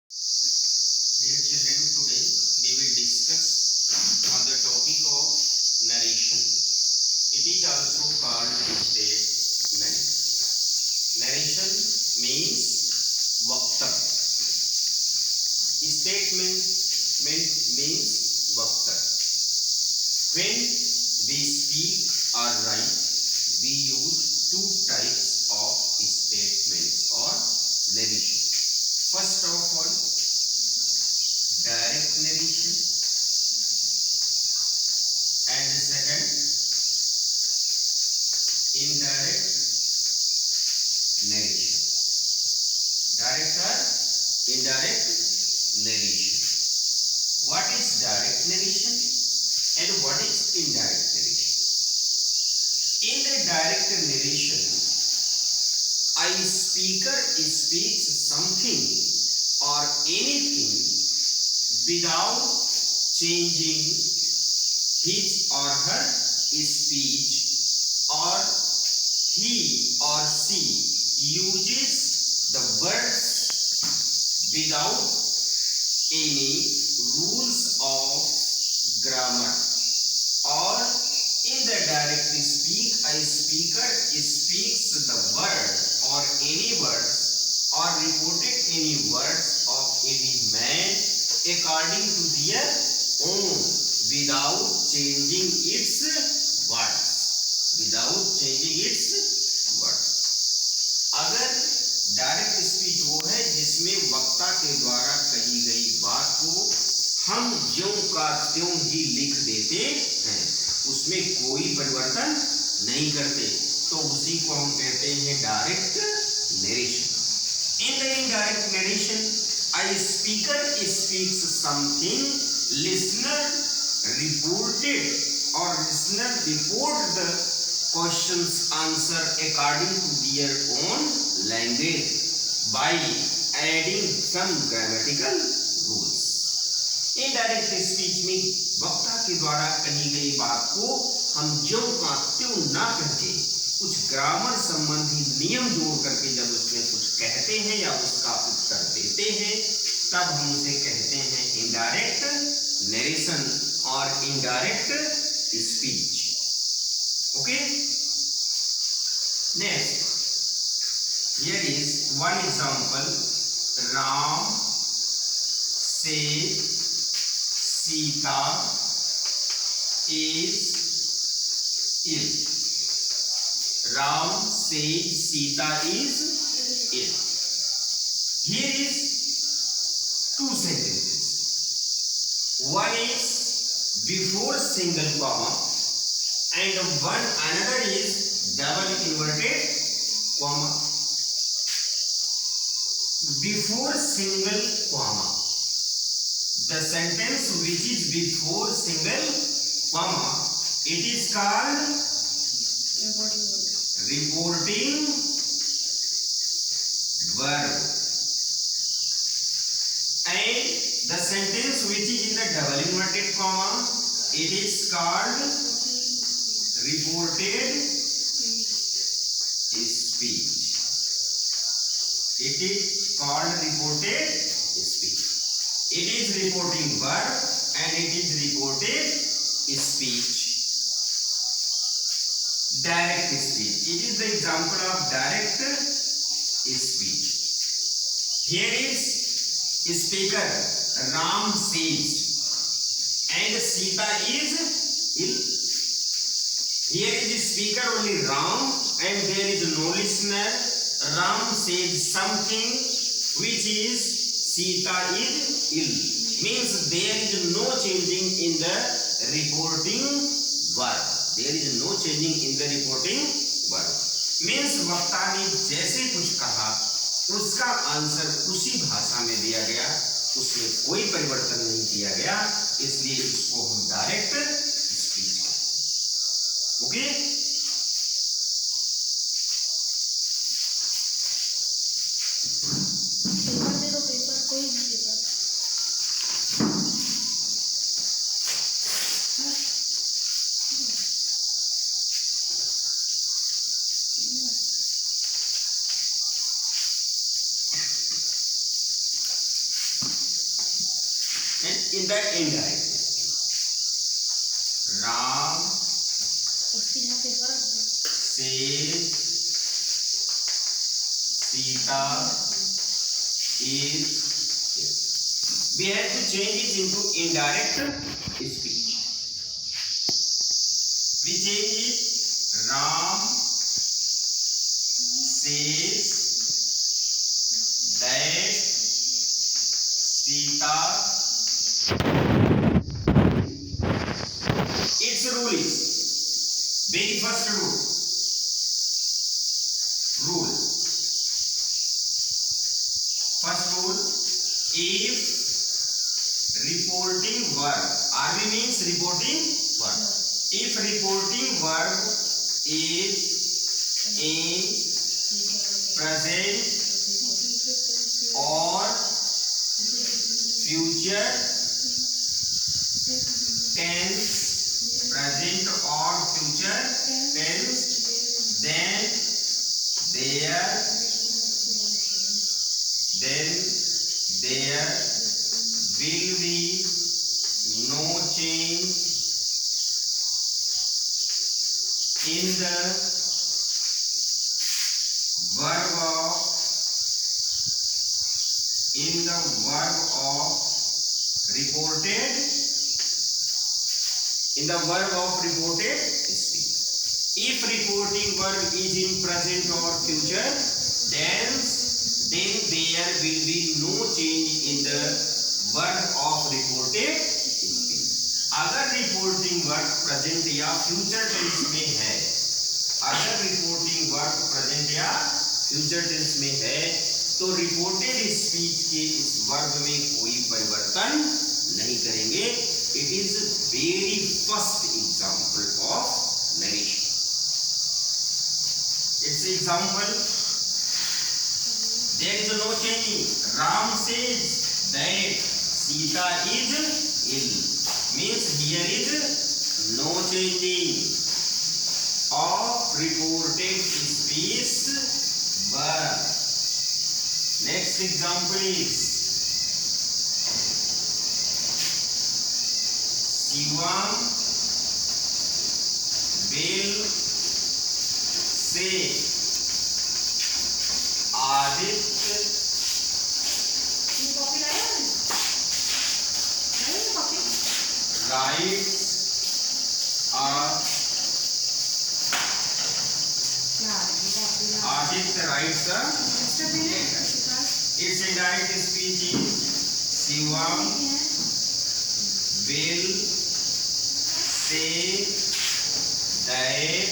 Dear children, today we will discuss on the topic of narration. It is also called statement. Narration means वक्तव्य. Statement means वक्तव्य. When we speak or write, we use two types of statements or narration. First of all, direct narration, and second, indirect narration. Direct or indirect narration. What is direct narration and what is indirect narration? In the direct narration, a speaker speaks something or anything without changing his or her speech, or he or she uses the words without any rules of grammar. Or in the direct speak, a speaker speaks the word or any words or reported any words of any man according to their own without changing its words. Without changing its words. अगर direct speech वो है जिसमें वक्ता के द्वारा कही गई बात को हम ज्यों का त्यों ही लिख देते हैं, उसमें कोई परिवर्तन नहीं करते, तो उसी को हम कहते हैं direct narration. In the indirect narration, a speaker speaks something, listener reported or listener report the questions answer according to their own language by adding some grammatical rules. Indirect speech में वक्ता के द्वारा कही गई बात को हम ज्यों का त्यों ना करके कुछ ग्रामर संबंधी नियम जोड़ करके जब उसमें कुछ कहते हैं या उसका उत्तर देते हैं, तब हम उसे कहते हैं इनडायरेक्ट नरेशन और indirect speech. Okay, next, here is one example. Ram से Sita is ill. Ram says Sita is ill. Here is two sentences. One is before single comma and another is double inverted comma. Before single comma, the sentence which is before single comma, it is called reporting verb, and the sentence which is in the double inverted comma, it is called reported speech. It is called reported speech. It is reporting verb and it is reported speech. Direct speech. It is the example of direct speech. Here is speaker Ram says and Sita is ill. Here is speaker only Ram and there is no listener. Ram says something which is Sita is ill. Means there is no changing in the reporting verb. There is no changing in the reporting verb. Means वक्ता ने जैसे कुछ कहा उसका answer उसी भाषा में दिया गया, उसमें कोई परिवर्तन नहीं किया गया, इसलिए इसको हम डायरेक्ट स्पीच कहते हैं. Okay, and in the indirect. Ram says Sita is. We have to change it into indirect speech. We change it. Ram says that Sita. Its rule is very first rule. First rule: if reporting verb, RV means reporting verb. If reporting verb is in present or future tense, present or future tense, then there will be no change in the verb of reported speech. If reporting verb is in present or future tense, then there will be no change in the verb of reported speech. अगर reporting verb present या future tense में है, अगर reporting verb present या future tense में है, तो reported speech के इस वर्ब में कोई परिवर्तन नहीं करेंगे. It is very first example of narration. It's example. There is no changing. Ram says that Sita is ill. Means here is no changing of reported speech verb. Next example is Shivam will say Aditya writes Aditya writes a letter. Its indirect speech is Shivam will say that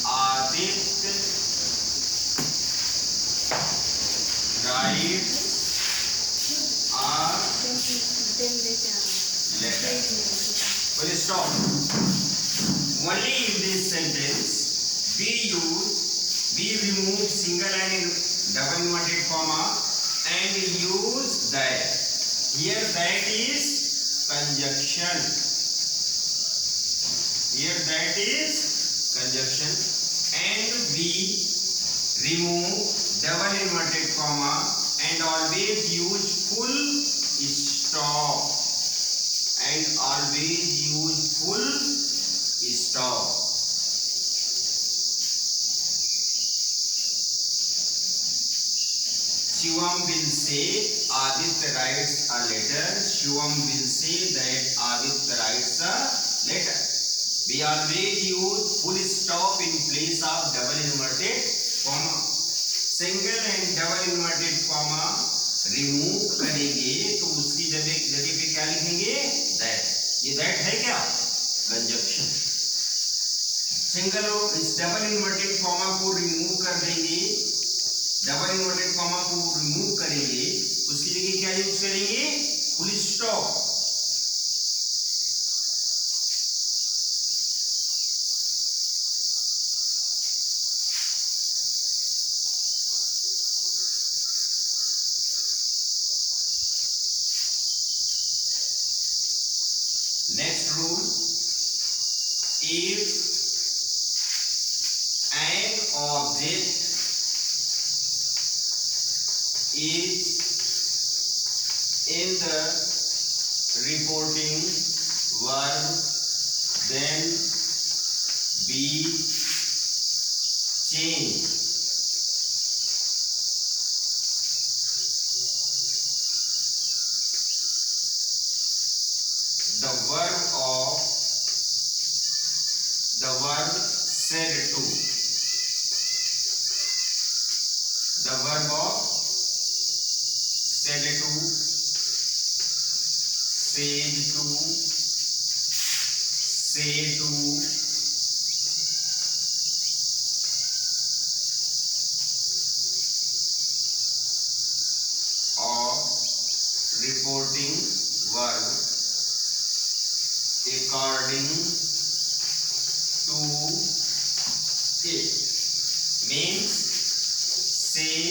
Aditya writes a letter. Well, stop. Only in this sentence we remove single and double inverted comma and use that. Here that is conjunction. Here that is conjunction, and we remove double inverted comma and always use full stop. And always use full stop. Shivam will say Aditya writes a letter. Shivam will say that Aditya writes a letter. We always use full stop in place of double inverted comma. Single and double inverted comma remove करेंगे तो उसकी जगह पे क्या लिखेंगे? That. ये that है क्या? कंजक्शन. सिंगल और डबल इन्वर्टेड कॉमा को रिमूव कर देंगे. डबल इन्वर्टेड कॉमा को रिमूव करेंगे, उसकी जगह क्या यूज करेंगे? Full stop. Next rule: if an object is in the reporting verb then be changed. The verb said to. The verb of said to, said to, say to, or reporting verb according to it means say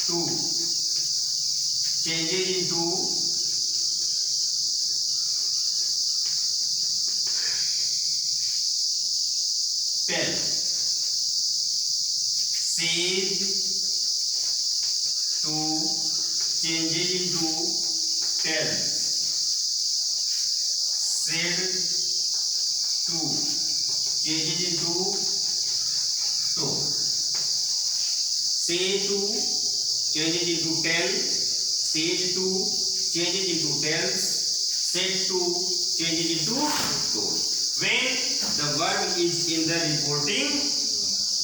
to changes into tell, said to changes into tells, said to changes into to, say to changes into tell, said to changes into tells, said to changes into told. When the verb is in the reporting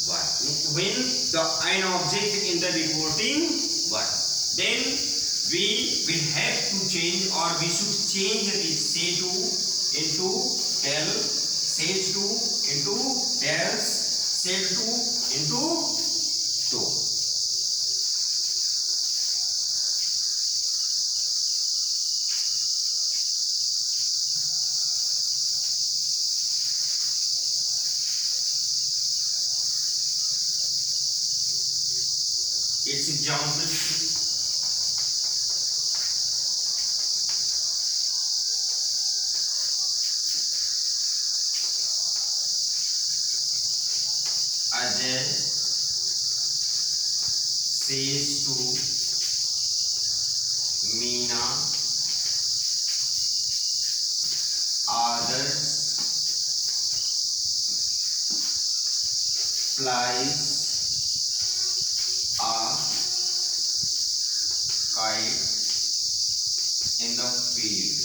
verb, when the an object in the reporting verb, then we will have to change, or we should change this say to into tell, said to into tells, said to into told. Its examples: Ajay says to Meena, others flies a kite in the field.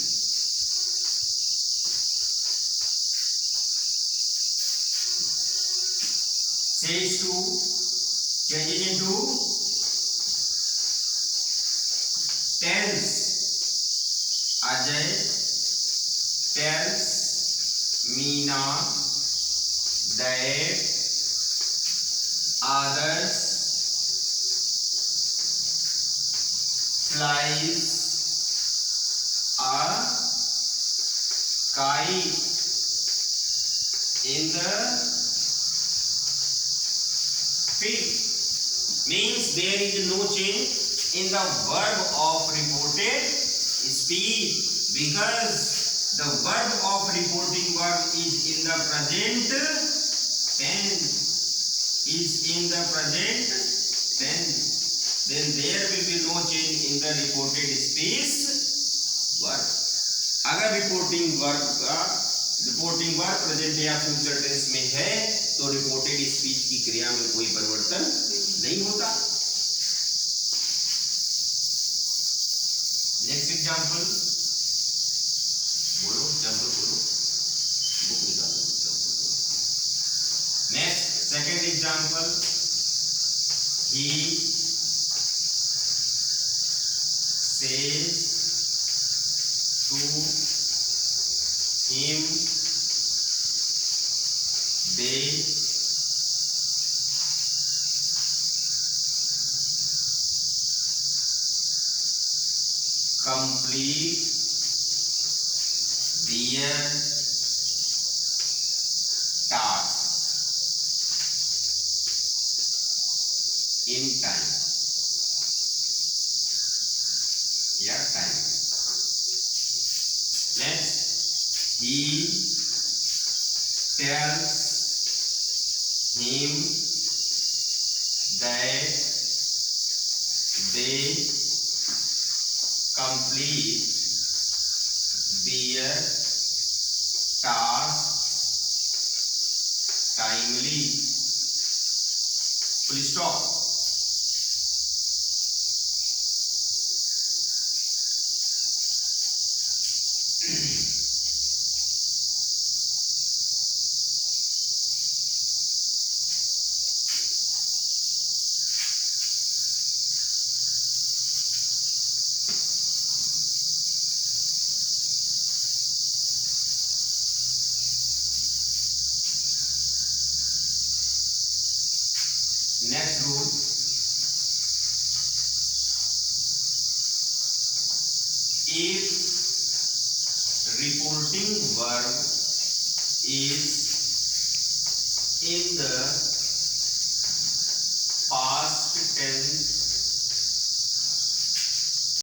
Says to changes into tells. Ajay tells Meena that others flies a kite in the field. Means there is no change in the verb of reported speech, because the verb of reporting verb is in the present tense, then there will be no change in the reported speech verb. अगर reporting verb present या future tense में है तो reported speech की क्रिया में कोई परिवर्तन नहीं होता। नेक्स्ट एग्जांपल बोलो, एग्जांपल बोलो, बुक निकालो। Next second example, he says to him they complete their task in time. Yeah, time. Next, he tells him that they complete their task timely. Full stop. Next rule, if reporting verb is in the past tense